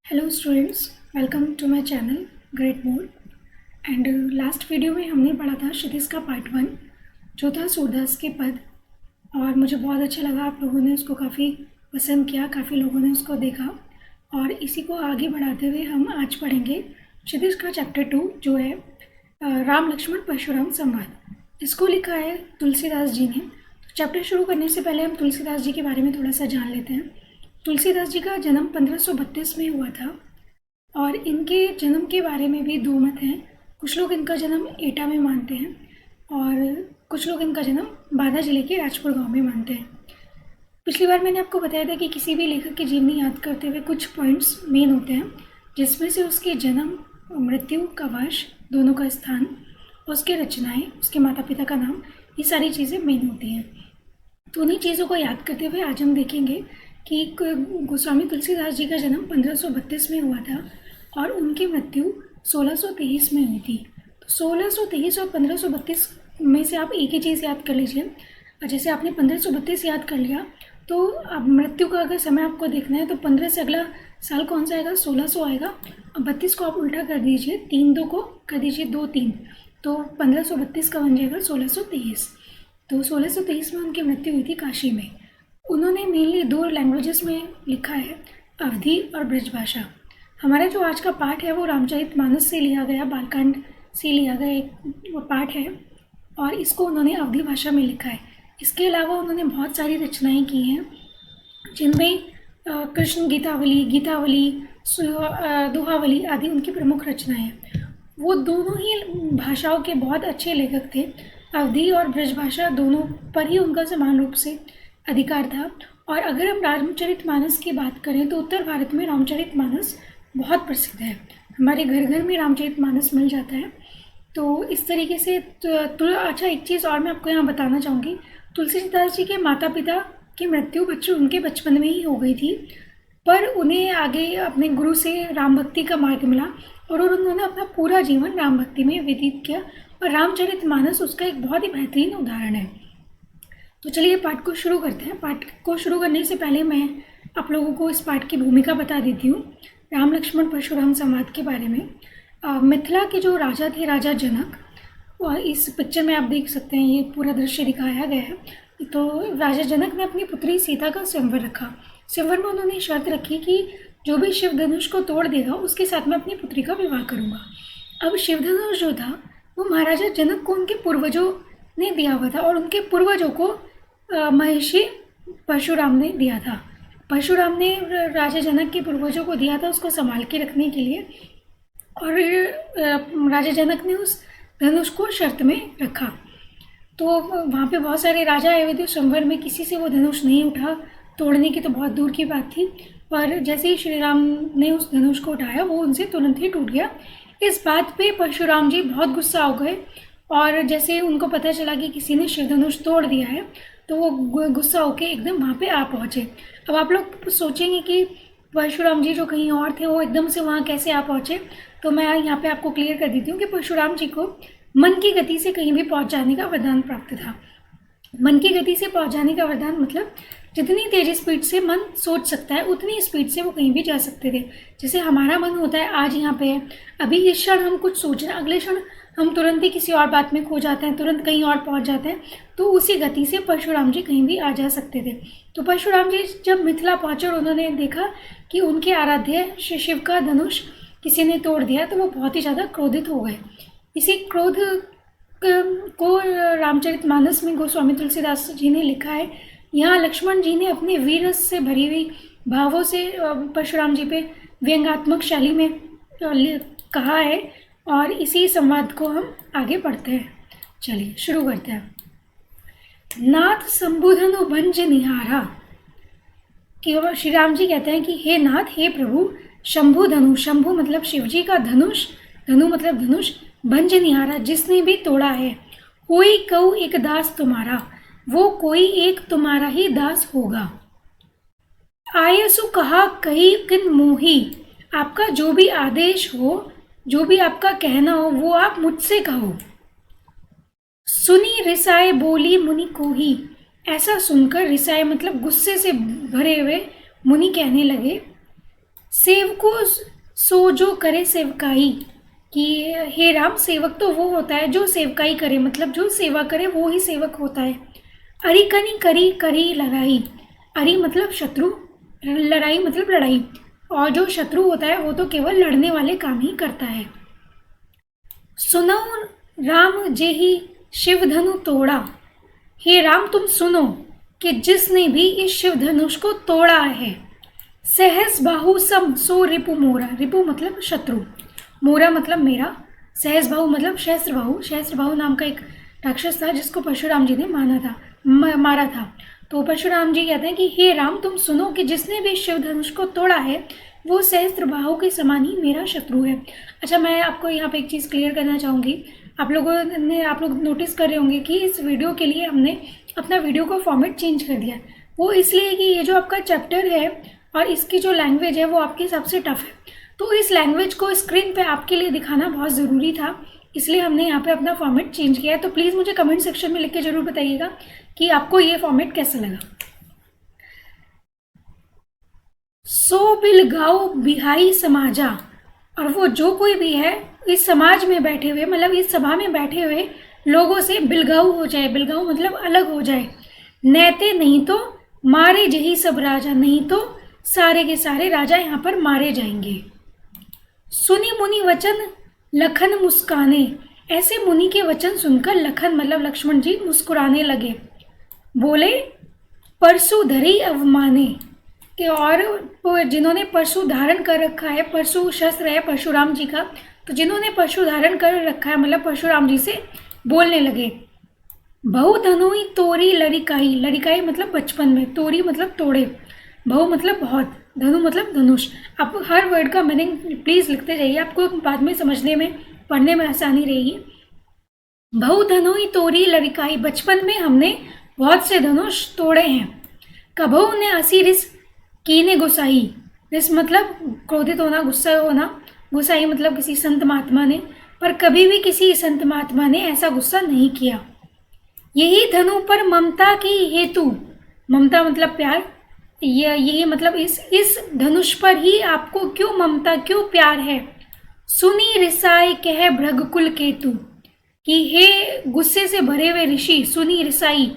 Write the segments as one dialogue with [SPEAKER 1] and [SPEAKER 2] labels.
[SPEAKER 1] Hello students, welcome to my channel great mode. And last video में हमने पढ़ा था क्षितिज का पार्ट 1 जो था सूरदास के पद, और मुझे बहुत अच्छा लगा। आप लोगों ने उसको काफ़ी पसंद किया, काफ़ी लोगों ने उसको देखा, और इसी को आगे बढ़ाते हुए हम आज पढ़ेंगे क्षितिज का चैप्टर 2 जो है राम लक्ष्मण परशुराम संवाद। इसको लिखा है तुलसीदास जी ने। तो चैप्टर शुरू करने से पहले हम तुलसीदास जी के बारे में थोड़ा सा जान लेते हैं। तुलसीदास जी का जन्म 1532 में हुआ था, और इनके जन्म के बारे में भी दो मत हैं। कुछ लोग इनका जन्म एटा में मानते हैं और कुछ लोग इनका जन्म बांदा जिले के राजपुर गांव में मानते हैं। पिछली बार मैंने आपको बताया था कि किसी भी लेखक की जीवनी याद करते हुए कुछ पॉइंट्स मेन होते हैं, जिसमें से उसके जन्म, मृत्यु का वर्ष, दोनों का स्थान, उसके रचनाएँ, उसके माता पिता का नाम, ये सारी चीज़ें मेन होती हैं। तो उन्हीं चीज़ों को याद करते हुए आज हम देखेंगे कि गोस्वामी तुलसीदास जी का जन्म 1532 में हुआ था और उनकी मृत्यु 1623 में हुई थी। तो 1623 और 1532 में से आप एक ही चीज़ याद कर लीजिए। और जैसे आपने 1532 याद कर लिया, तो अब मृत्यु का अगर समय आपको देखना है तो 15 से अगला साल कौन सा आएगा? 1600 आएगा। अब 32 को आप उल्टा कर दीजिए, 3 2 को कर दीजिए 2 3, तो 1532 का बन जाएगा 1623। तो 1623 में उनकी मृत्यु हुई थी काशी में। उन्होंने मेनली 2 लैंग्वेजेस में लिखा है, अवधी और ब्रजभाषा। हमारा जो आज का पाठ है वो रामचरितमानस से लिया गया, बालकांड से लिया गया एक पाठ है, और इसको उन्होंने अवधी भाषा में लिखा है। इसके अलावा उन्होंने बहुत सारी रचनाएं की हैं, जिनमें कृष्ण गीतावली, दोहावली आदि उनकी प्रमुख रचनाएं हैं। वो दोनों ही भाषाओं के बहुत अच्छे लेखक थे। अवधी और ब्रजभाषा दोनों पर ही उनका समान रूप से अधिकार था। और अगर हम रामचरितमानस की बात करें तो उत्तर भारत में रामचरितमानस बहुत प्रसिद्ध है। हमारे घर घर में रामचरितमानस मिल जाता है। तो इस तरीके से अच्छा, एक चीज़ और मैं आपको यहाँ बताना चाहूँगी। तुलसीदास जी के माता पिता की मृत्यु उनके बचपन में ही हो गई थी, पर उन्हें आगे अपने गुरु से राम भक्ति का मार्ग मिला और उन्होंने अपना पूरा जीवन राम भक्ति में व्यतीत किया, और रामचरितमानस उसका एक बहुत ही बेहतरीन उदाहरण है। तो चलिए पाठ को शुरू करते हैं। पाठ को शुरू करने से पहले मैं आप लोगों को इस पाठ की भूमिका बता देती हूँ, राम लक्ष्मण परशुराम संवाद के बारे में। मिथिला के जो राजा थे, राजा जनक, और इस पिक्चर में आप देख सकते हैं ये पूरा दृश्य दिखाया गया है। तो राजा जनक ने अपनी पुत्री सीता का स्वयंवर रखा। स्वयंवर में उन्होंने शर्त रखी कि जो भी शिव धनुष को तोड़ देगा उसके साथ में अपनी पुत्री का विवाह करूँगा। अब शिव धनुष जो था वो महाराजा जनक को उनके पूर्वजों ने दिया हुआ था, और उनके पूर्वजों को महर्षि परशुराम ने दिया था। परशुराम ने राजा जनक के पूर्वजों को दिया था उसको संभाल के रखने के लिए, और राजा जनक ने उस धनुष को शर्त में रखा। तो वहाँ पे बहुत सारे राजा आए हुए थे स्वयंवर में, किसी से वो धनुष नहीं उठा। तोड़ने की तो बहुत दूर की बात थी, पर जैसे ही श्री राम ने उस धनुष को उठाया वो उनसे तुरंत ही टूट गया। इस बात पे परशुराम जी बहुत गुस्सा हो गए, और जैसे उनको पता चला कि किसी ने शिव धनुष तोड़ दिया है तो वो गुस्सा होकर एकदम वहाँ पे आ पहुँचे। अब आप लोग सोचेंगे कि परशुराम जी जो कहीं और थे वो एकदम से वहाँ कैसे आ पहुँचे, तो मैं यहाँ पे आपको क्लियर कर देती हूँ कि परशुराम जी को मन की गति से कहीं भी पहुँच जाने का वरदान प्राप्त था। मन की गति से पहुँच जाने का वरदान मतलब जितनी तेज़ी स्पीड से मन सोच सकता है उतनी स्पीड से वो कहीं भी जा सकते थे। जैसे हमारा मन होता है आज यहाँ पे है, अभी इस क्षण हम कुछ सोच रहे हैं, अगले क्षण हम तुरंत ही किसी और बात में खो जाते हैं, तुरंत कहीं और पहुँच जाते हैं। तो उसी गति से परशुराम जी कहीं भी आ जा सकते थे। तो परशुराम जी जब मिथिला पहुँचे और उन्होंने देखा कि उनके आराध्य शिव का धनुष किसी ने तोड़ दिया, तो वो बहुत ही ज़्यादा क्रोधित हो गए। इसी क्रोध को रामचरितमानस में गोस्वामी तुलसीदास जी ने लिखा है। यहाँ लक्ष्मण जी ने अपने वीरस से भरी हुई भावों से परशुराम जी पे व्यंग्यात्मक शैली में कहा है, और इसी संवाद को हम आगे पढ़ते हैं। चलिए शुरू करते हैं। नाथ शंभुधनु भंज निहारा, कि श्री राम जी कहते हैं कि हे नाथ, हे प्रभु, शंभु धनु, शंभु मतलब शिवजी का धनुष, धनु मतलब धनुष, भंज निहारा जिसने भी तोड़ा है, कोई कऊ एक दास तुम्हारा, वो कोई एक तुम्हारा ही दास होगा। आयसु कहा कही किन मोही, आपका जो भी आदेश हो, जो भी आपका कहना हो वो आप मुझसे कहो। सुनी रिसाए बोली मुनि को ही, ऐसा सुनकर रिसाए मतलब गुस्से से भरे हुए मुनि कहने लगे सेवको सो जो करे सेवकाई, कि हे राम सेवक तो वो होता है जो सेवकाई करे, मतलब जो सेवा करे वो ही सेवक होता है। अरिकनी करी करी लड़ाई, अरि मतलब शत्रु, लड़ाई मतलब लड़ाई, और जो शत्रु होता है वो तो केवल लड़ने वाले काम ही करता है। सुनो राम जेहि शिव धनु तोड़ा, हे राम तुम सुनो कि जिसने भी इस शिव धनुष को तोड़ा है। सहस बाहु सम सो रिपु मोरा, रिपु मतलब शत्रु, मोरा मतलब मेरा, सहस बाहु मतलब सहस्त्र बाहु, सहस्त्र बाहु नाम का एक राक्षस था जिसको परशुराम जी ने मारा था। तो परशुराम जी कहते हैं कि हे राम तुम सुनो कि जिसने भी शिव धनुष को तोड़ा है वो सहस्त्र बाहु के समान ही मेरा शत्रु है। अच्छा, मैं आपको यहाँ पे एक चीज़ क्लियर करना चाहूँगी। आप लोग नोटिस कर रहे होंगे कि इस वीडियो के लिए हमने अपना वीडियो का फॉर्मेट चेंज कर दिया। वो इसलिए कि ये जो आपका चैप्टर है और इसकी जो लैंग्वेज है वो आपके हिसाब से टफ है, तो इस लैंग्वेज को स्क्रीन पे आपके लिए दिखाना बहुत ज़रूरी था, इसलिए हमने यहाँ पे अपना फॉर्मेट चेंज किया है। तो प्लीज़ मुझे कमेंट सेक्शन में लिख के ज़रूर बताइएगा कि आपको ये फॉर्मेट कैसा लगा। सो बिल गाओ बिहाई समाजा, और वो जो कोई भी है इस समाज में बैठे हुए, मतलब इस सभा में बैठे हुए लोगों से बिलगाऊ हो जाए, बिलगाऊ मतलब अलग हो जाए। नैते नहीं तो मारे जही सब राजा, नहीं तो सारे के सारे राजा यहाँ पर मारे जाएंगे। सुनी मुनि वचन लखन मुस्काने, ऐसे मुनि के वचन सुनकर लखन मतलब लक्ष्मण जी मुस्कुराने लगे। बोले परशु धरी अवमाने, कि और जिन्होंने परशु धारण कर रखा है, परशु शस्त्र है परशुराम जी का, तो जिन्होंने परशु धारण कर रखा है मतलब परशुराम जी से बोलने लगे। बहु धनुई तोरी लड़िकाई, लड़िकाई मतलब बचपन में, तोरी मतलब तोड़े, बहु मतलब बहुत, धनु मतलब धनुष। आप हर वर्ड का मीनिंग प्लीज़ लिखते जाइए, आपको बाद में समझने में पढ़ने में आसानी रहेगी। बहु धनुई तोरी लड़िकाई, बचपन में हमने बहुत से धनुष तोड़े हैं। कभू ने असी रिस कीने गुसाई, रिस मतलब क्रोधित होना, गुस्सा होना, गुसाई मतलब किसी संत महात्मा ने, पर कभी भी किसी संत महात्मा ने ऐसा गुस्सा नहीं किया। यही धनु पर ममता की हेतु, ममता मतलब प्यार, यही मतलब इस धनुष पर ही आपको क्यों ममता, क्यों प्यार है। सुनी रिसाई कह भृगकुल केतु, कि हे गुस्से से भरे हुए ऋषि, सुनी रिसाई,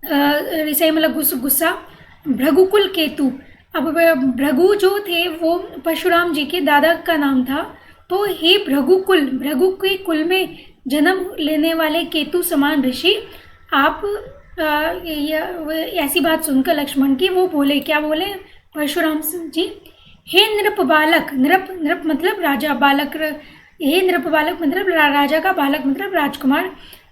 [SPEAKER 1] रिसाई मतलब गुस्सा, भृगुकुल केतु। अब भृगु जो थे वो परशुराम जी के दादा का नाम था, तो हे भृगुकुल, भृगु के कुल में जन्म लेने वाले केतु समान ऋषि, आप ऐसी बात सुनकर लक्ष्मण की वो बोले, क्या बोले परशुराम जी, हे नृप बालक, नृप मतलब राजा, बालक, हे नृप बालक मतलब राजा का बालक मतलब राजकुमार।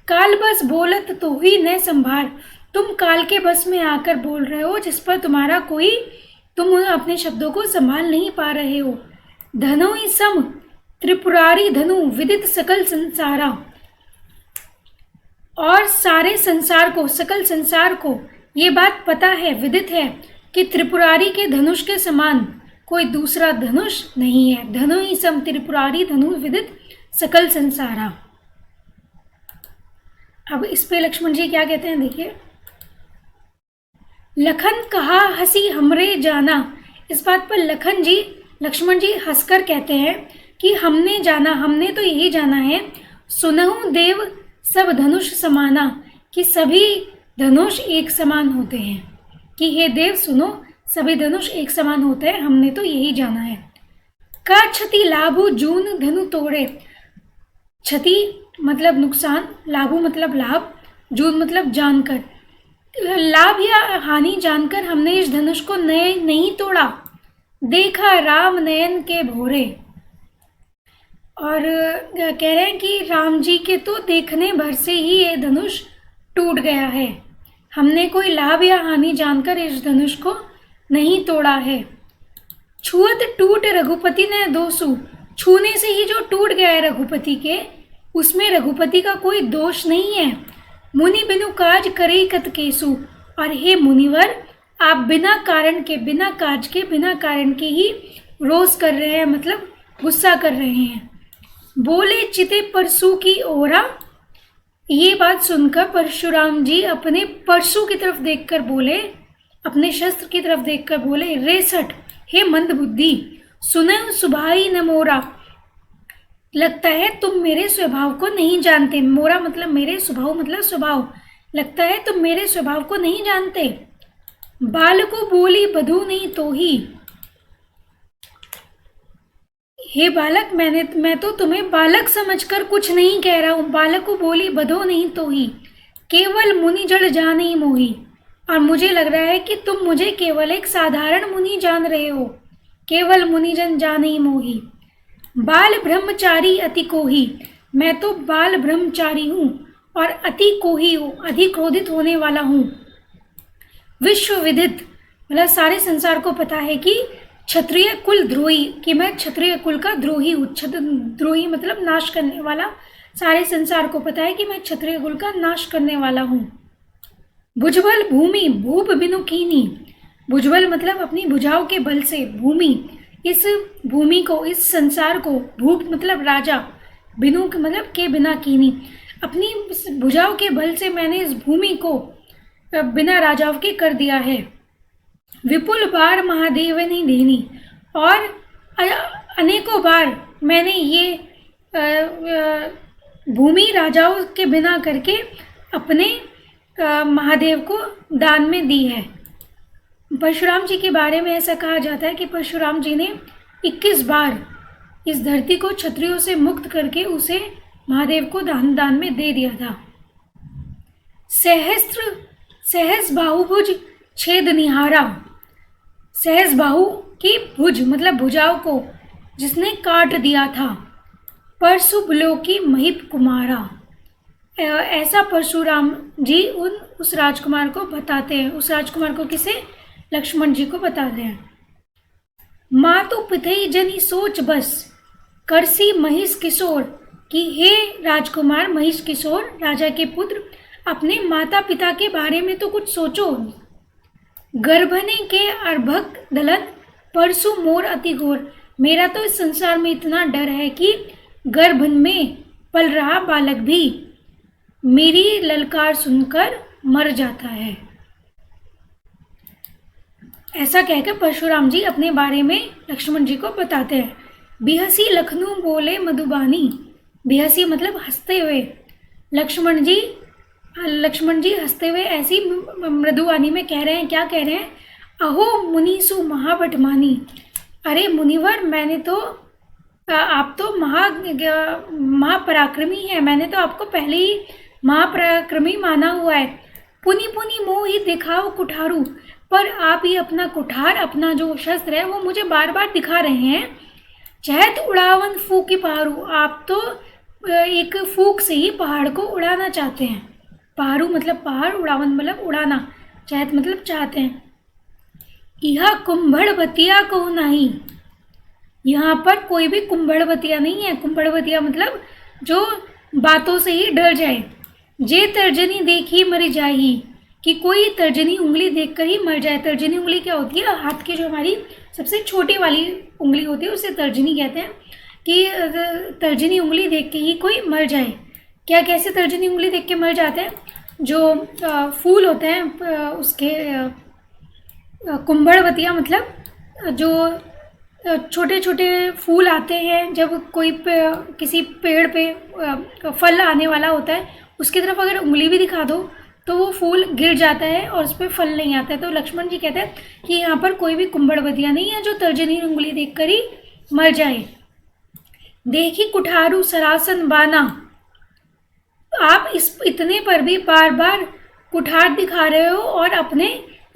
[SPEAKER 1] काल बस बोलत तो ही न संभार, तुम काल के बस में आकर बोल रहे हो जिस पर तुम्हारा कोई, तुम अपने शब्दों को संभाल नहीं पा रहे हो। धनु ही सम त्रिपुरारी धनु विदित सकल संसारा, और सारे संसार को, सकल संसार को ये बात पता है, विदित है कि त्रिपुरारी के धनुष के समान कोई दूसरा धनुष नहीं है। धनु ही सम त्रिपुरारी धनु विदित सकल संसारा। अब इस पे लक्ष्मण जी क्या कहते हैं देखिए। लखन कहा हंसी हमरे जाना, इस बात पर लक्ष्मण जी हंसकर कहते हैं कि हमने जाना, हमने तो यही जाना है। सुनहु देव सब धनुष समाना, कि सभी धनुष एक समान होते हैं, कि हे देव सुनो सभी धनुष एक समान होते हैं, हमने तो यही जाना है। का क्षति लाभु जून धनु तोड़े, क्षति मतलब नुकसान, लाभु मतलब लाभ, जून मतलब जानकर, लाभ या हानि जानकर हमने इस धनुष को नहीं तोड़ा। देखा राम नयन के भोरे, और कह रहे हैं कि राम जी के तो देखने भर से ही ये धनुष टूट गया है, हमने कोई लाभ या हानि जानकर इस धनुष को नहीं तोड़ा है। छुअत टूट रघुपति ने दोषु, छूने से ही जो टूट गया है रघुपति के, उसमें रघुपति का कोई दोष नहीं है। मुनि बिनु काज करे कत केसु, और हे मुनिवर आप बिना कारण के, बिना काज के, बिना कारण के ही रोष कर रहे हैं, मतलब गुस्सा कर रहे हैं। बोले चिते परशु की ओरा, ये बात सुनकर परशुराम जी अपने परशु की तरफ देखकर बोले, अपने शस्त्र की तरफ देखकर बोले, रेसठ, हे मंद बुद्धि, सुनहु सुभाई न मोरा। लगता है तुम मेरे स्वभाव को नहीं जानते। मोरा मतलब मेरे, स्वभाव मतलब स्वभाव। लगता है तुम मेरे स्वभाव को नहीं जानते। बालको बोली बधू नहीं तो ही। हे बालक, मैं तो तुम्हें बालक समझकर कुछ नहीं कह रहा हूँ। बालक को बोली बधो नहीं तो ही, केवल मुनि जड़ जाने ही मोही। और मुझे लग रहा है कि तुम मुझे केवल एक साधारण मुनि जान रहे हो। केवल मुनिजन जाने ही मोही। बाल ब्रह्मचारी अति कोही, मैं तो बाल ब्रह्मचारी हूँ और अति कोही हूँ, अधिक क्रोधित होने वाला हूँ। विश्व विदित मतलब सारे संसार को पता है कि क्षत्रिय कुल द्रोही, कि मैं क्षत्रिय कुल का द्रोही हूँ। द्रोही मतलब नाश करने वाला। सारे संसार को पता है कि मैं क्षत्रिय कुल का नाश करने वाला हूँ। भुजबल भूमि भूप बिनु कीनी, भुजबल मतलब अपनी भुजाओं के बल से, भूमि इस भूमि को, इस संसार को, भूप मतलब राजा, बिनु मतलब के बिना कीनी, अपनी भुजाओं के बल से मैंने इस भूमि को बिना राजाओं के कर दिया है। विपुल बार महादेव ने देनी, और अनेकों बार मैंने ये भूमि राजाओं के बिना करके अपने महादेव को दान में दी है। परशुराम जी के बारे में ऐसा कहा जाता है कि परशुराम जी ने 21 बार इस धरती को क्षत्रियों से मुक्त करके उसे महादेव को दान में दे दिया था। सहस बाहुभुज छेद निहारा, सहस बाहु की भुज मतलब भुजाओं को जिसने काट दिया था। परशु की महिप कुमारा, ऐसा परशुराम जी उस राजकुमार को बताते हैं। उस राजकुमार को किसे? लक्ष्मण जी को बताते हैं। मातु पितई जनी सोच बस, करसी महिष किशोर, कि हे राजकुमार महिष किशोर राजा के पुत्र, अपने माता पिता के बारे में तो कुछ सोचो। गर्भने के अर्भक दलन, परसु मोर अति घोर, मेरा तो इस संसार में इतना डर है कि गर्भ में पल रहा बालक भी मेरी ललकार सुनकर मर जाता है। ऐसा कहकर परशुराम जी अपने बारे में लक्ष्मण जी को बताते हैं। बिहसी लखनऊ बोले मधुबानी, बिहसी मतलब हंसते हुए। लक्ष्मण जी हंसते हुए ऐसी मृदुवानी में कह रहे हैं, क्या कह रहे हैं? अहो मुनीसु महाबटमानी, अरे मुनिवर, मैंने तो आप तो महापराक्रमी हैं, मैंने तो आपको पहले ही महापराक्रमी माना हुआ है। पुनि पुनि मोह ही दिखाओ कुठारू, पर आप ही अपना कुठार, अपना जो शस्त्र है वो मुझे बार बार दिखा रहे हैं। चहत उड़ावन फूकी पहाड़ू, आप तो एक फूक से ही पहाड़ को उड़ाना चाहते हैं। पहाड़ू मतलब पहाड़, उड़ावन मतलब उड़ाना, चहत मतलब चाहते हैं। यह कुंभड़वतिया को नहीं, यहाँ पर कोई भी कुंभड़वतिया नहीं है। कुंभड़वतिया मतलब जो बातों से ही डर जाए। जे तर्जनी देखी मर जाही, कि कोई तर्जनी उंगली देखकर ही मर जाए। तर्जनी उंगली क्या होती है? हाथ की जो हमारी सबसे छोटी वाली उंगली होती है उसे तर्जनी कहते हैं। कि तर्जनी उंगली देख के ही कोई मर जाए। क्या कैसे तर्जनी उंगली देख के मर जाते हैं? जो फूल होते हैं उसके, कुंभड़वतिया मतलब जो छोटे छोटे फूल आते हैं जब कोई किसी पेड़ पे फल आने वाला होता है, उसकी तरफ अगर उंगली भी दिखा दो तो वो फूल गिर जाता है और उस पर फल नहीं आता है। तो लक्ष्मण जी कहते हैं कि यहाँ पर कोई भी कुंभड़वतिया नहीं है जो तर्जनी उंगली देखकर ही मर जाए। देखी कुठारू सरासन बाना, आप इतने पर भी बार बार कुठार दिखा रहे हो और अपने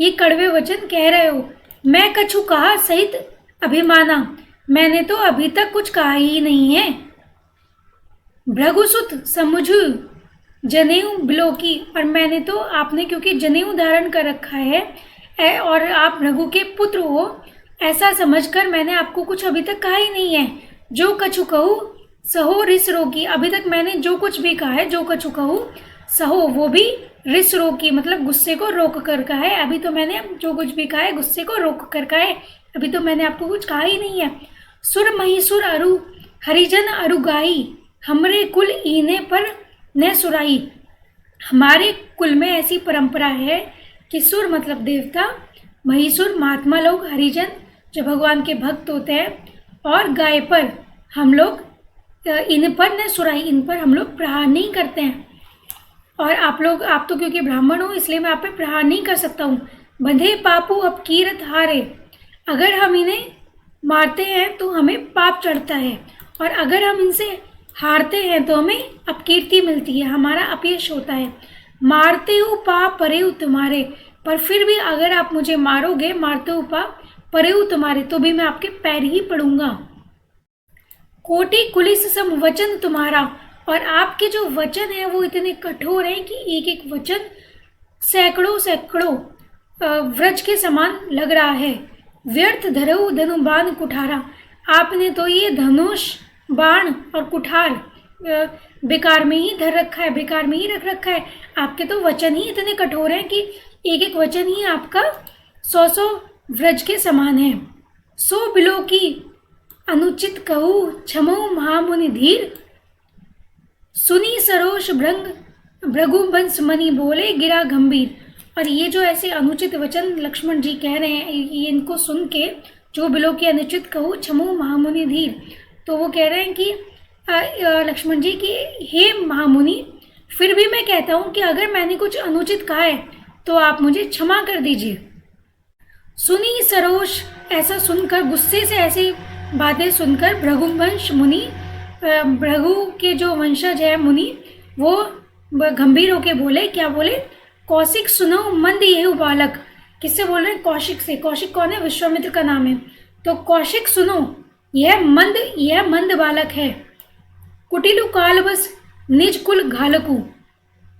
[SPEAKER 1] ये कड़वे वचन कह रहे हो। मैं कछु कहा सहित अभिमाना, मैंने तो अभी तक कुछ कहा ही नहीं है। भृगुसुत समुझ जनेऊ बिलोकी, और मैंने तो, आपने क्योंकि जनेऊ धारण कर रखा है और आप भृगु के पुत्र हो, ऐसा समझकर मैंने आपको कुछ अभी तक कहा ही नहीं है। जो कछु कहूँ सहो रिस रोकी, अभी तक मैंने जो कुछ भी कहा है, जो कछु कहूँ सहो, वो भी रिस रोकी मतलब गुस्से को रोक कर कहा है। अभी तो मैंने जो कुछ भी कहा है गुस्से को रोक कर कहा है, अभी तो मैंने आपको कुछ कहा ही नहीं है। सुर महिसुर अरु हरिजन अरुगाई, हमरे कुल ईने पर न सुराई, हमारे कुल में ऐसी परंपरा है कि सुर मतलब देवता, महिसुर महात्मा लोग, हरिजन जो भगवान के भक्त होते हैं, और गाय पर हम लोग इन पर न सुराही, इन पर हम लोग प्रहार नहीं करते हैं। और आप तो क्योंकि ब्राह्मण हो इसलिए मैं आप पे प्रहार नहीं कर सकता हूँ। बंधे पापू अब कीरत हारे, अगर हम इन्हें मारते हैं तो हमें पाप चढ़ता है, और अगर हम इनसे हारते हैं तो हमें अपकीर्ति मिलती है, हमारा अपयश होता है। मारते हो पाप परे हो तुम्हारे, पर फिर भी अगर आप मुझे मारोगे, मारते हो पाप परे हो तुम्हारे, तो भी मैं आपके पैर ही पड़ूंगा। कोटि कुलिस सम वचन तुम्हारा, और आपके जो वचन है वो इतने कठोर हैं कि एक एक वचन सैकड़ों सैकड़ों व्रज के समान लग रहा है। व्यर्थ धरऊ धनु बाण कुठारा, आपने तो ये धनुष बाण और कुठार बेकार में ही धर रखा है, बेकार में ही रख रखा है। आपके तो वचन ही इतने कठोर हैं कि एक एक वचन ही आपका 100 व्रज के समान है। सो बिलो की अनुचित कहू क्षमो महामुनि धीर, सुनी सरोष भृगुवंश मणि बोले गिरा गंभीर। और ये जो ऐसे अनुचित वचन लक्ष्मण जी कह रहे हैं, ये इनको सुन के, जो बिलो की अनुचित कहू क्षमो महामुनि धीर, तो वो कह रहे हैं कि लक्ष्मण जी की हे महामुनि, फिर भी मैं कहता हूँ कि अगर मैंने कुछ अनुचित कहा है तो आप मुझे क्षमा कर दीजिए। सुनी सरोष, ऐसा सुनकर, गुस्से से ऐसी बातें सुनकर भृगुवंश मुनि, भृगु के जो वंशज है मुनि, वो गंभीर होके बोले, क्या बोले? कौशिक सुनो मंद ये बालक। किससे बोल रहे हैं? कौशिक से। कौशिक कौन है? विश्वामित्र का नाम है। तो कौशिक सुनो, यह मंद बालक है। कुटिलु काल बस निज कुल घालकू,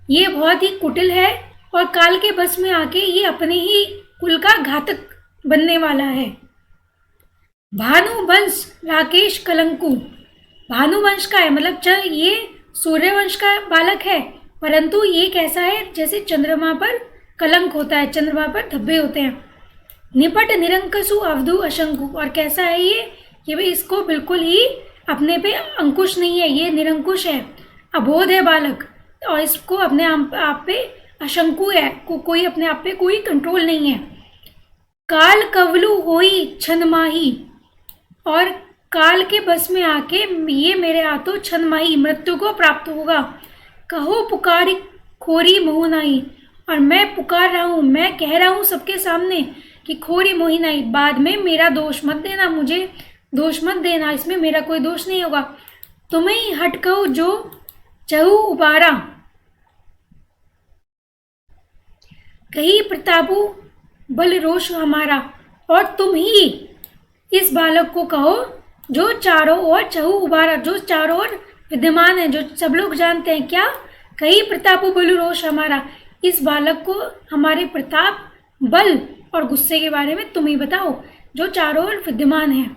[SPEAKER 1] ये बहुत ही कुटिल है और काल के बस में आके ये अपने ही कुल का घातक बनने वाला है। भानुवंश राकेश कलंकु, भानुवंश का है, मतलब ये सूर्यवंश का बालक है, परंतु ये कैसा है? जैसे चंद्रमा पर कलंक होता है, चंद्रमा पर धब्बे होते हैं। निपट निरंकसु अवधु अशंकु, और कैसा है ये भी इसको बिल्कुल ही अपने पे अंकुश नहीं है, ये निरंकुश है, अबोध है बालक, और इसको अपने आप पे अशंकु है, कोई अपने आप पे कोई कंट्रोल नहीं है। काल कवलु होई छनमाही, और काल के बस में आके ये मेरे हाथों छनमाही, मृत्यु को प्राप्त होगा। कहो पुकारी खोरी मोहनाई, और मैं पुकार रहा हूँ, मैं कह रहा हूँ सबके सामने कि खोरी मोहिनाई, बाद में मेरा दोष मत देना, मुझे दोष मत देना, इसमें मेरा कोई दोष नहीं होगा। तुम्हें हटकऊ जो चहु उबारा, कही प्रतापु बल रोष हमारा, और तुम ही इस बालक को कहो जो चारों ओर चहु उबारा, जो चारों ओर विद्यमान है, जो सब लोग जानते हैं। क्या? कही प्रतापु बल रोष हमारा, इस बालक को हमारे प्रताप, बल और गुस्से के बारे में तुम ही बताओ, जो चारों ओर विद्यमान है।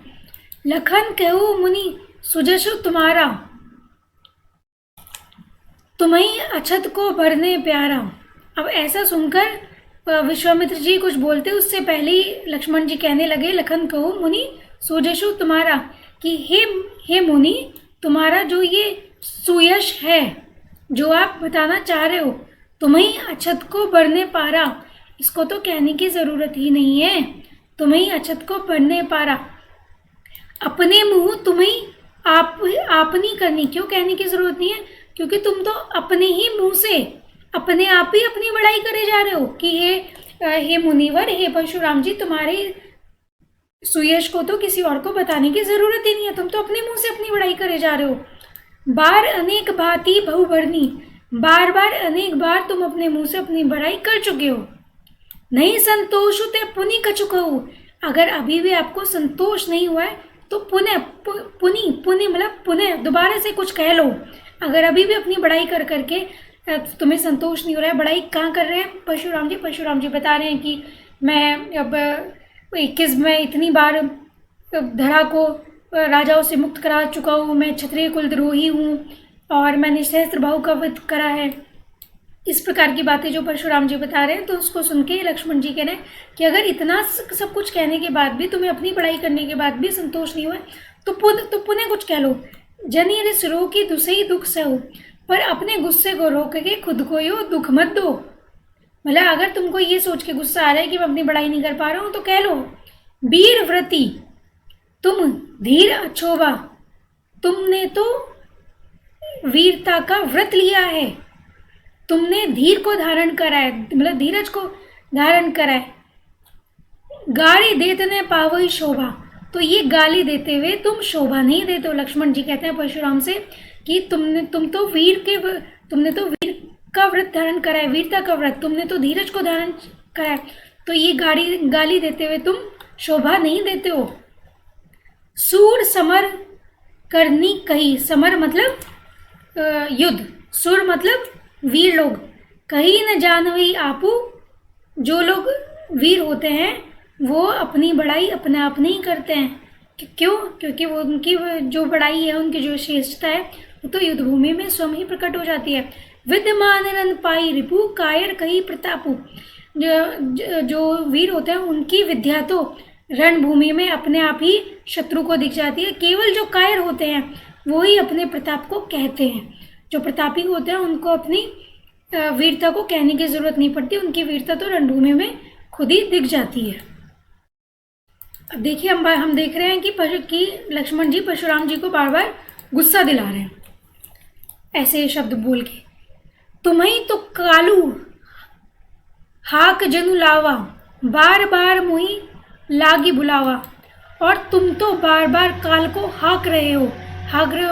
[SPEAKER 1] लखन कहू मुनि सुजसु तुम्हारा, तुम्हें अछत को भरने प्यारा। अब ऐसा सुनकर विश्वामित्र जी कुछ बोलते उससे पहले ही लक्ष्मण जी कहने लगे, लखन कहू मुनि सुजसु तुम्हारा, कि हे मुनि, तुम्हारा जो ये सुयश है, जो आप बताना चाह रहे हो, तुम्हें अछत को भरने पारा, इसको तो कहने की जरूरत ही नहीं है। तुम्हें अछत को भरने पारा, अपने मुंह तुम्हें आप नहीं करनी, क्यों कहने की जरूरत नहीं है? क्योंकि तुम तो अपने ही मुंह से अपने आप ही अपनी बड़ाई करे जा रहे हो कि हे मुनिवर, हे परशुराम जी, तुम्हारे सुयश को तो किसी और को बताने की जरूरत ही नहीं है, तुम तो अपने मुंह से अपनी बड़ाई करे जा रहे हो। बार अनेक भांति बहुबरनी, बार बार अनेक बार तुम अपने मुंह से अपनी बड़ाई कर चुके हो। नहीं संतोष ते पुनि कछु कहू, अगर अभी भी आपको संतोष नहीं हुआ है तो पुनि मतलब पुनः दोबारा से कुछ कह लो। अगर अभी भी अपनी बड़ाई कर करके तुम्हें संतोष नहीं हो रहा है, बड़ाई कहाँ कर रहे हैं? परशुराम जी बता रहे हैं कि मैं अब 21 में इतनी बार धरा को राजाओं से मुक्त करा चुका हूँ, मैं क्षत्रिय कुलद्रोही हूँ और मैंने सहस्त्रबाहु का वध करा है। इस प्रकार की बातें जो परशुराम जी बता रहे हैं, तो उसको सुन के लक्ष्मण जी कह रहे हैं कि अगर इतना सब कुछ कहने के बाद भी, तुम्हें अपनी पढ़ाई करने के बाद भी संतोष नहीं हुआ तो पुनः कुछ कह लो। जनी रे सिरो की दुसई दुख सहु, पर अपने गुस्से को रोक के खुद को यो दुख मत दो। मतलब अगर तुमको ये सोच के गुस्सा आ रहा है कि मैं अपनी पढ़ाई नहीं कर पा रहा हूँ, तो कह लो वीरव्रती तुम धीर अछोवा, तुमने तो वीरता का व्रत लिया है, तुमने धीर को धारण करा है, मतलब धीरज को धारण करा है। गाली देते ने पावई शोभा, तो ये गाली देते हुए तुम शोभा नहीं देते हो। लक्ष्मण जी कहते हैं परशुराम से कि तुमने तो वीर का व्रत धारण करा है, वीरता का व्रत, तुमने तो धीरज को धारण करा है, तो ये गाली देते हुए तुम शोभा नहीं देते हो। सूर समर करनी कही, समर मतलब युद्ध, सुर मतलब वीर लोग, कहीं न जानवी आपू, जो लोग वीर होते हैं वो अपनी बड़ाई अपने आप नहीं करते हैं। क्यों? क्योंकि वो उनकी जो बड़ाई है, उनकी जो श्रेष्ठता है, वो तो युद्ध भूमि में स्वयं ही प्रकट हो जाती है। विद्यमान रन पाई रिपु, कायर कही प्रतापु, जो वीर होते हैं उनकी विद्या तो रणभूमि में अपने आप ही शत्रु को दिख जाती है। केवल जो कायर होते हैं वो ही अपने प्रताप को कहते हैं। जो प्रतापी होते हैं उनको अपनी वीरता को कहने की जरूरत नहीं पड़ती, उनकी वीरता तो रणभूमि में खुद ही दिख जाती है। अब देखिए हम देख रहे हैं कि लक्ष्मण जी परशुराम जी को बार बार गुस्सा दिला रहे हैं ऐसे शब्द बोल के। तुम्हें तो कालू हाक जनु लावा, बार बार मुही लागी बुलावा, और तुम तो बार बार काल को हाक रहे हो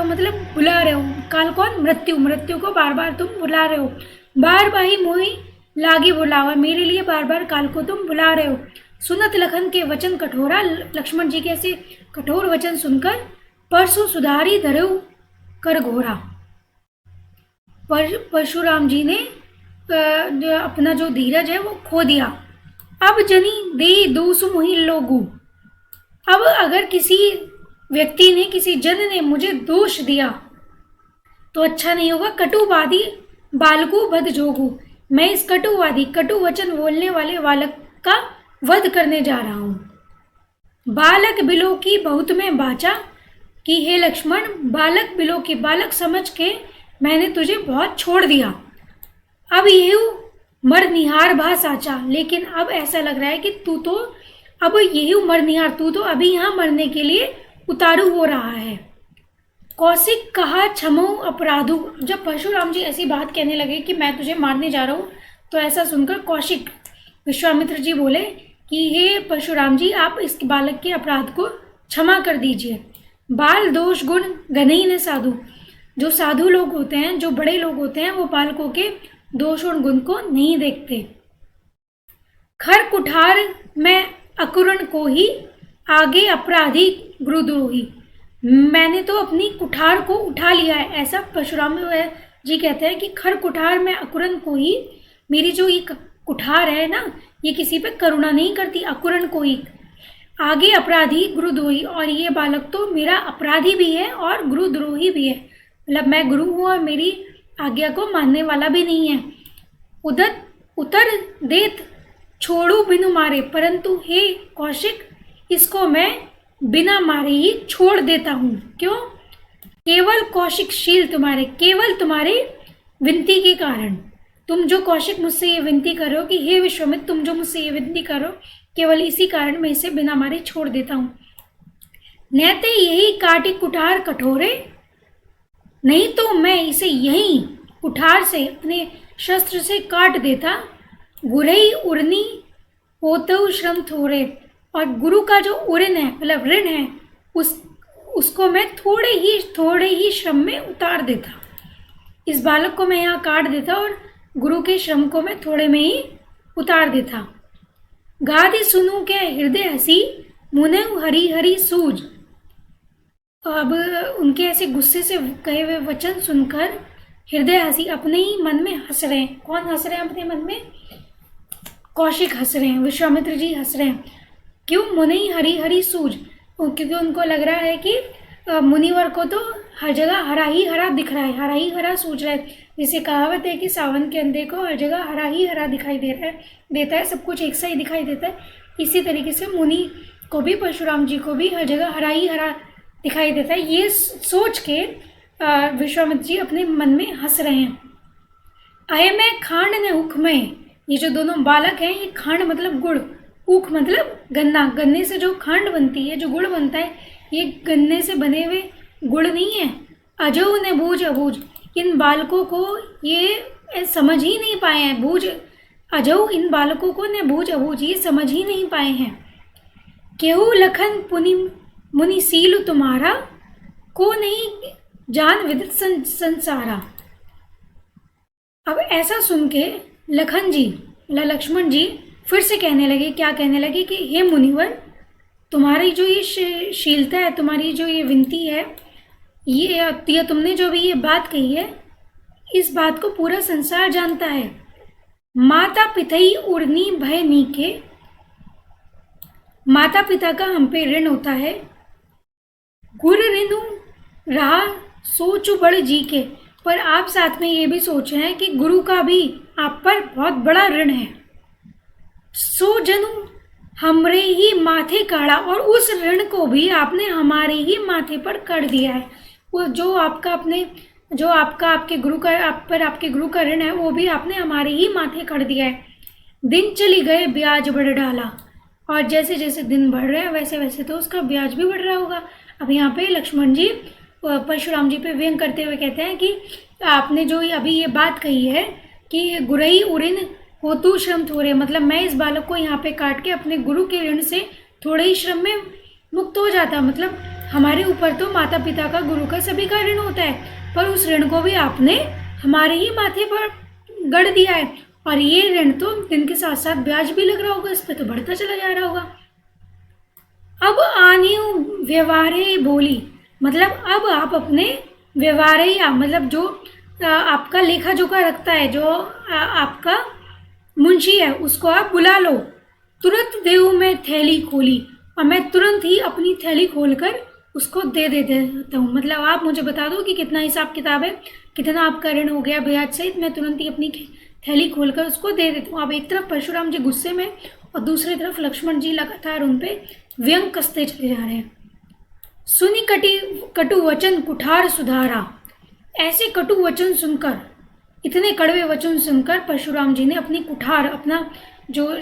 [SPEAKER 1] मतलब बुला रहे हो। काल कौन? मृत्यु को बार बार तुम बुला रहे हो। बार बार ही मुही लागी बुलावा, मेरे लिए बार बार काल को तुम बुला रहे हो। सुनत लखन के वचन कठोरा, लक्ष्मण जी के ऐसे कठोर वचन सुनकर परसु सुधारी धरो कर घोरा, परशुराम जी ने अपना जो धीरज है वो खो दिया। अब जनी दे दोसु मोहि लोगु, अब अगर किसी व्यक्ति ने, किसी जन ने मुझे दोष दिया तो अच्छा नहीं होगा। कटुवादी बालकु बध जोगु, मैं इस कटु वचन बोलने वाले बालक का वध करने जा रहा हूं। बालक बिलो की बहुत में बाचा, कि हे लक्ष्मण बालक बिलो की, बालक समझ के मैंने तुझे बहुत छोड़ दिया। अब यही मर निहार भा साचा, लेकिन अब ऐसा लग रहा है कि तू तो अब यही मर निहार, तू तो अभी यहाँ मरने के लिए उतारू हो रहा है। कौशिक कहा क्षमो अपराधु, जब परशुराम जी ऐसी बात कहने लगे कि मैं तुझे मारने जा रहा हूँ, तो ऐसा सुनकर कौशिक विश्वामित्र जी बोले कि हे परशुराम जी, आप इस बालक के अपराध को क्षमा कर दीजिए। बाल दोष गुण गनई न साधु, जो साधु लोग होते हैं, जो बड़े लोग होते हैं, वो बालकों के दोष और गुण को नहीं देखते। खर कुठार में अकुरण को ही, आगे अपराधी गुरुद्रोही, मैंने तो अपनी कुठार को उठा लिया है। ऐसा परशुराम जी कहते हैं कि खर कुठार में अकुरण को ही, मेरी जो ये कुठार है ना, ये किसी पे करुणा नहीं करती, अकुरण को ही। आगे अपराधी गुरुद्रोही, और ये बालक तो मेरा अपराधी भी है और गुरुद्रोही भी है, मतलब मैं गुरु हूँ और मेरी आज्ञा को मानने वाला भी नहीं है। उतर देत छोड़ू बिनु मारे, परंतु हे कौशिक, इसको मैं बिना मारे ही छोड़ देता हूँ। क्यों? केवल कौशिकशील तुम्हारे, केवल तुम्हारे विनती के कारण। तुम जो कौशिक मुझसे ये विनती करो कि हे विश्वामित्र, तुम जो मुझसे ये विनती करो, केवल इसी कारण मैं इसे बिना मारे छोड़ देता हूँ। नैते यही काटी कुठार कठोरे, नहीं तो मैं इसे यही कुठार से, अपने शस्त्र से काट देता। गुरई उर्नी होतो श्रम थोड़े, और गुरु का जो उरण है, मतलब ऋण है, उसको मैं थोड़े ही श्रम में उतार देता। इस बालक को मैं यहाँ काट देता और गुरु के श्रम को मैं थोड़े में ही उतार देता। गादि सुनू के हृदय हसी, मुने हरी हरी सूझ, अब उनके ऐसे गुस्से से कहे हुए वचन सुनकर हृदय हसी, अपने ही मन में हंस रहे हैं। कौन हंस रहे हैं अपने मन में? कौशिक हंस रहे हैं, विश्वामित्र जी हंस रहे हैं। क्यों? मुनि हरी हरी सूझ, क्योंकि उनको लग रहा है कि मुनिवर को तो हर जगह हरा ही हरा दिख रहा है, हरा ही हरा सूझ रहा है। जैसे कहावत है कि सावन के अंधे को हर जगह हरा ही हरा दिखाई देता है, सब कुछ एक सा ही दिखाई देता है। इसी तरीके से मुनि को भी, परशुराम जी को भी हर जगह हरा ही हरा दिखाई देता है। ये सोच के विश्वामित्र जी अपने मन में हंस रहे हैं। अय में खांड ने हुक्म में, ये जो दोनों बालक हैं, ये खांड मतलब गुड़, ऊख मतलब गन्ना, गन्ने से जो खंड बनती है, जो गुड़ बनता है, ये गन्ने से बने हुए गुड़ नहीं है। अजो ने बूझ अबूझ, इन बालकों को ये समझ ही नहीं पाए हैं। बूझ अजो, इन बालकों को ने बूझ अबूझ, ये समझ ही नहीं पाए हैं। केहू लखन पुनि मुनि सील तुम्हारा, को नहीं जान विदित संसारा। अब ऐसा सुन के लखन जी, लक्ष्मण जी फिर से कहने लगे, क्या कहने लगे कि हे मुनिवर, तुम्हारी जो ये शीलता है, तुम्हारी जो ये विनती है, ये तुमने जो भी ये बात कही है, इस बात को पूरा संसार जानता है। माता पितई उड़नी भय नीके, माता पिता का हम पे ऋण होता है। गुर ऋणु रहा सोचु बड़ जी के, पर आप साथ में ये भी सोच रहे हैं कि गुरु का भी आप पर बहुत बड़ा ऋण है। सो जनु हमरे ही माथे काढ़ा, और उस ऋण को भी आपने हमारे ही माथे पर कर दिया है। वो जो आपका आपके गुरु का आप पर आपके गुरु का ऋण है, वो भी आपने हमारे ही माथे कर दिया है। दिन चली गए ब्याज बढ़ डाला, और जैसे जैसे दिन बढ़ रहे हैं वैसे वैसे तो उसका ब्याज भी बढ़ रहा होगा। अब यहाँ पे लक्ष्मण जी परशुराम जी पे व्यंग करते हुए कहते हैं कि आपने जो अभी ये बात कही है कि गुरई उऋण हो तू श्रम थोड़े, मतलब मैं इस बालक को यहाँ पे काट के अपने गुरु के ऋण से थोड़े ही श्रम में मुक्त हो जाता। मतलब हमारे ऊपर तो माता पिता का, गुरु का, सभी का ऋण होता है, पर उस ऋण को भी आपने हमारे ही माथे पर गढ़ दिया है। और ये ऋण तो दिन के साथ साथ ब्याज भी लग रहा होगा, इस पे तो बढ़ता चला जा रहा होगा। अब आनी व्यवहारे बोली, मतलब अब आप अपने व्यवहारे, या मतलब जो आपका लेखा जोखा रखता है, जो आपका मुंशी है, उसको आप बुला लो। तुरंत देऊ में थैली खोली, और मैं तुरंत ही अपनी थैली खोलकर उसको दे देता हूँ। मतलब आप मुझे बता दो कि कितना हिसाब किताब है, कितना आपका ऋण हो गया ब्याज सहित, मैं तुरंत ही अपनी थैली खोलकर उसको दे देता हूँ। अब एक तरफ परशुराम जी गुस्से में और दूसरी तरफ लक्ष्मण जी लगातार उन पे व्यंग कसते चले जा रहे हैं। सुनी कटु वचन कुठार सुधारा, ऐसे कटु वचन सुनकर, इतने कड़वे वचन सुनकर परशुराम जी ने अपनी कुठार, अपना जो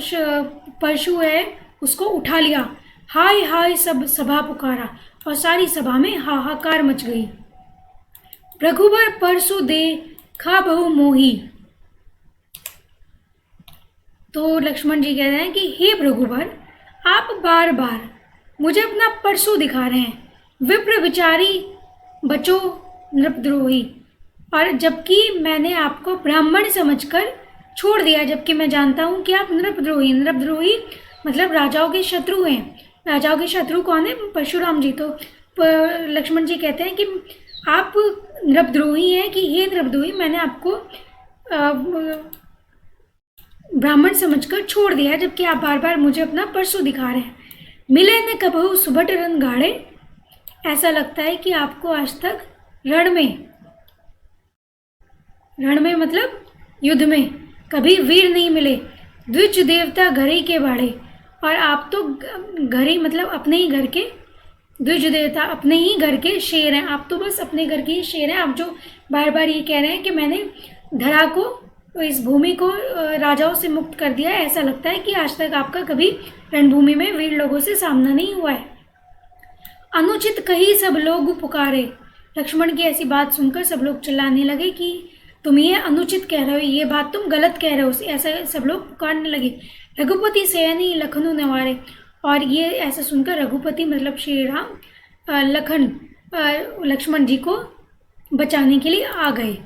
[SPEAKER 1] परशु है, उसको उठा लिया। हाय हाय सब सभा पुकारा, और सारी सभा में हाहाकार मच गई। रघुबर परसु दे खा बहु मोही, तो लक्ष्मण जी कह रहे हैं कि हे रघुबर, आप बार बार मुझे अपना परसु दिखा रहे हैं। विप्र विचारी बचो नृपद्रोही, और जबकि मैंने आपको ब्राह्मण समझकर छोड़ दिया, जबकि मैं जानता हूँ कि आप नृपद्रोही मतलब राजाओं के शत्रु हैं। राजाओं के शत्रु कौन है? परशुराम जी। तो लक्ष्मण जी कहते हैं कि आप नृपद्रोही हैं, कि हे नृपद्रोही, मैंने आपको ब्राह्मण समझकर छोड़ दिया, जबकि आप बार बार मुझे अपना परसु दिखा रहे हैं। मिले न कबहु सुबट रण गाड़े, ऐसा लगता है कि आपको आज तक रण में मतलब युद्ध में कभी वीर नहीं मिले। द्विज देवता घर ही के बाड़े, और आप तो घर ही मतलब अपने ही घर के द्विज देवता, अपने ही घर के शेर हैं। आप तो बस अपने घर के ही शेर हैं। आप जो बार बार ये कह रहे हैं कि मैंने धरा को, इस भूमि को राजाओं से मुक्त कर दिया है, ऐसा लगता है कि आज तक आपका कभी रणभूमि में वीर लोगों से सामना नहीं हुआ है। अनुचित कही सब लोग पुकारे, लक्ष्मण की ऐसी बात सुनकर सब लोग चिल्लाने लगे कि तुम ये अनुचित कह रहे हो, ये बात तुम गलत कह रहे हो, ऐसा सब लोग पुकारने लगे। रघुपति सैनी लखनऊ नवारे, और ये ऐसा सुनकर रघुपति मतलब श्री राम लक्ष्मण जी को बचाने के लिए आ गए।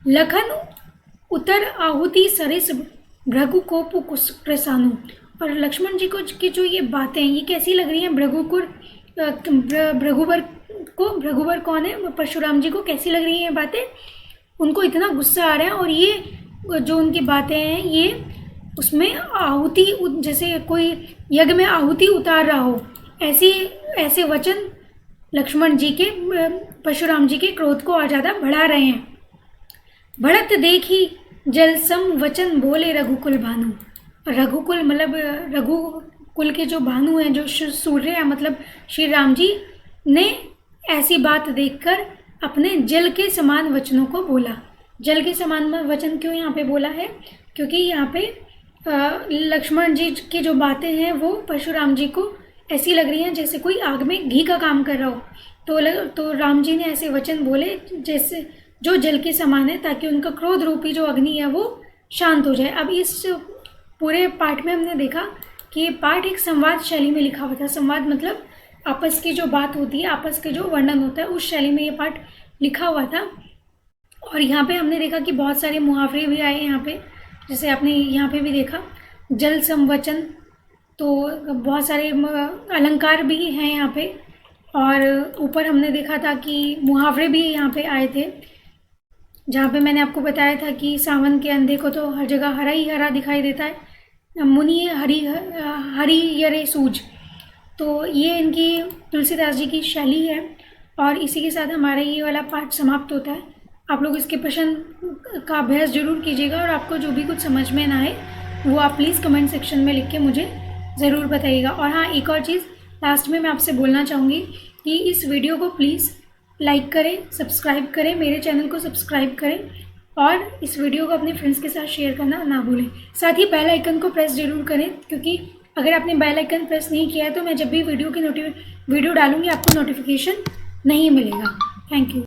[SPEAKER 1] लखन उतर आहुति सरिस भृगु को प्रसानु, और लक्ष्मण जी को की जो ये बातें ये कैसी लग रही हैं भृगुबर कौन है? परशुराम जी को कैसी लग रही हैं बातें? उनको इतना गुस्सा आ रहा है, और ये जो उनकी बातें हैं ये उसमें आहुति, जैसे कोई यज्ञ में आहुति उतार रहा हो, ऐसे वचन लक्ष्मण जी के परशुराम जी के क्रोध को और ज़्यादा बढ़ा रहे हैं। बढ़त देखी जलसम वचन बोले रघुकुल भानु, रघुकुल मतलब रघुकुल के जो भानु हैं, जो सूर्य हैं, मतलब श्री राम जी ने ऐसी बात देखकर अपने जल के समान वचनों को बोला। जल के समान वचन क्यों यहाँ पे बोला है? क्योंकि यहाँ पे लक्ष्मण जी की जो बातें हैं वो परशुराम जी को ऐसी लग रही हैं जैसे कोई आग में घी का काम कर रहा हो। तो राम जी ने ऐसे वचन बोले जैसे जो जल के समान है, ताकि उनका क्रोध रूपी जो अग्नि है वो शांत हो जाए। अब इस पूरे पाठ में हमने देखा कि ये पाठ एक संवाद शैली में लिखा हुआ था। संवाद मतलब आपस की जो बात होती है, आपस के जो वर्णन होता है, उस शैली में ये पाठ लिखा हुआ था। और यहाँ पे हमने देखा कि बहुत सारे मुहावरे भी आए यहाँ पे, जैसे आपने यहाँ पे भी देखा जल संवचन, तो बहुत सारे अलंकार भी हैं यहाँ पे। और ऊपर हमने देखा था कि मुहावरे भी यहाँ पे आए थे, जहाँ पे मैंने आपको बताया था कि सावन के अंधे को तो हर जगह हरा ही हरा दिखाई देता है, मुनि हरी यरे सूझ। तो ये इनकी तुलसीदास जी की शैली है। और इसी के साथ हमारा ये वाला पाठ समाप्त होता है। आप लोग इसके प्रश्न का अभ्यास जरूर कीजिएगा, और आपको जो भी कुछ समझ में ना आए वो आप प्लीज़ कमेंट सेक्शन में लिख के मुझे ज़रूर बताइएगा। और हाँ, एक और चीज़ लास्ट में मैं आपसे बोलना चाहूँगी कि इस वीडियो को प्लीज़ लाइक करें, सब्सक्राइब करें, मेरे चैनल को सब्सक्राइब करें, और इस वीडियो को अपने फ्रेंड्स के साथ शेयर करना ना भूलें। साथ ही बेल आइकन को प्रेस जरूर करें, क्योंकि अगर आपने बेल आइकन प्रेस नहीं किया है तो मैं जब भी वीडियो डालूंगी आपको नोटिफिकेशन नहीं मिलेगा। Thank you.